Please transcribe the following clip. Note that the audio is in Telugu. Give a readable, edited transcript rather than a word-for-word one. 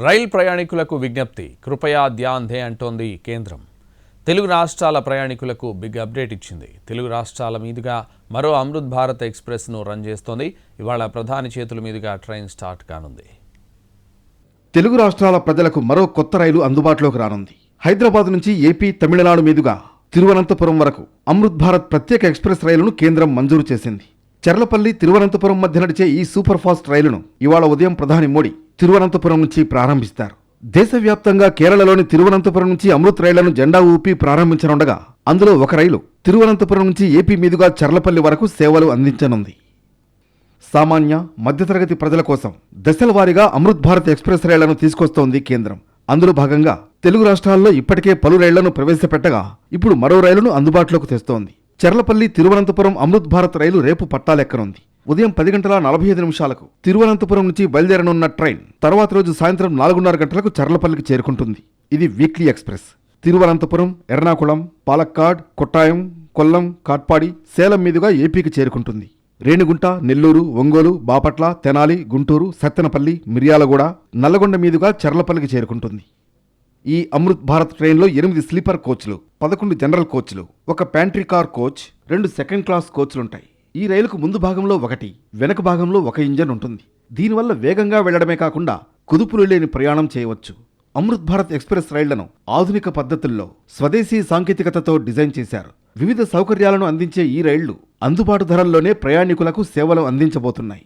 రైల్ ప్రయాణికులకు విజ్ఞప్తి కృపయా ధ్యాన్ దే అంటోంది కేంద్రం. తెలుగు రాష్ట్రాల ప్రయాణికులకు బిగ్ అప్డేట్ ఇచ్చింది. తెలుగు రాష్ట్రాల మీదుగా మరో అమృత్ భారత్ ఎక్స్ప్రెస్ను రన్ చేస్తోంది. ఇవాళ ప్రధాని చేతుల మీదుగా ట్రైన్ స్టార్ట్ కానుంది. తెలుగు రాష్ట్రాల ప్రజలకు మరో కొత్త రైలు అందుబాటులోకి రానుంది. హైదరాబాద్ నుంచి ఏపీ, తమిళనాడు మీదుగా తిరువనంతపురం వరకు అమృత్ భారత్ ప్రత్యేక ఎక్స్ప్రెస్ రైలును కేంద్రం మంజూరు చేసింది. చర్లపల్లి, తిరువనంతపురం మధ్య నడిచే ఈ సూపర్ ఫాస్ట్ రైలును ఇవాళ ఉదయం ప్రధాని మోడీ తిరువనంతపురం నుంచి ప్రారంభిస్తారు. దేశవ్యాప్తంగా కేరళలోని తిరువనంతపురం నుంచి అమృత్ రైళ్లను జెండా ఊపి ప్రారంభించనుండగా అందులో ఒక రైలు తిరువనంతపురం నుంచి ఏపీ మీదుగా చర్లపల్లి వరకు సేవలు అందించనుంది. సామాన్య, మధ్యతరగతి ప్రజల కోసం దశల వారీగా అమృత్ భారత్ ఎక్స్ప్రెస్ రైళ్లను తీసుకొస్తోంది కేంద్రం. అందులో భాగంగా తెలుగు రాష్ట్రాల్లో ఇప్పటికే పలు రైళ్లను ప్రవేశపెట్టగా ఇప్పుడు మరో రైలును అందుబాటులోకి తెస్తోంది. చర్లపల్లి తిరువనంతపురం అమృత్ భారత్ రైలు రేపు పట్టాలెక్కనుంది. ఉదయం 10:45 తిరువనంతపురం నుంచి బయలుదేరనున్న ట్రైన్ తర్వాత రోజు సాయంత్రం 4:30 గంటలకు చర్లపల్లికి చేరుకుంటుంది. ఇది వీక్లీ ఎక్స్ప్రెస్. తిరువనంతపురం, ఎర్నాకుళం, పాలక్కాడ్, కొట్టాయం, కొల్లం, కాట్పాడి, సేలం మీదుగా ఏపీకి చేరుకుంటుంది. రేణిగుంట, నెల్లూరు, ఒంగోలు, బాపట్ల, తెనాలి, గుంటూరు, సత్తెనపల్లి, మిర్యాలగూడ, నల్లగొండ మీదుగా చర్లపల్లికి చేరుకుంటుంది. ఈ అమృత్ భారత్ ట్రైన్లో 8 స్లీపర్ కోచ్లు, 11 జనరల్ కోచ్లు, ఒక pantry car coach, 2 second class కోచ్లుంటాయి. ఈ రైలుకు ముందు భాగంలో ఒకటి, వెనక భాగంలో ఒక ఇంజన్ ఉంటుంది. దీనివల్ల వేగంగా వెళ్లడమే కాకుండా కుదుపులు లేని ప్రయాణం చేయవచ్చు. అమృత్ భారత్ ఎక్స్ప్రెస్ రైళ్లను ఆధునిక పద్ధతుల్లో స్వదేశీ సాంకేతికతతో డిజైన్ చేశారు. వివిధ సౌకర్యాలను అందించే ఈ రైళ్లు అందుబాటు ధరల్లోనే ప్రయాణికులకు సేవలు అందించబోతున్నాయి.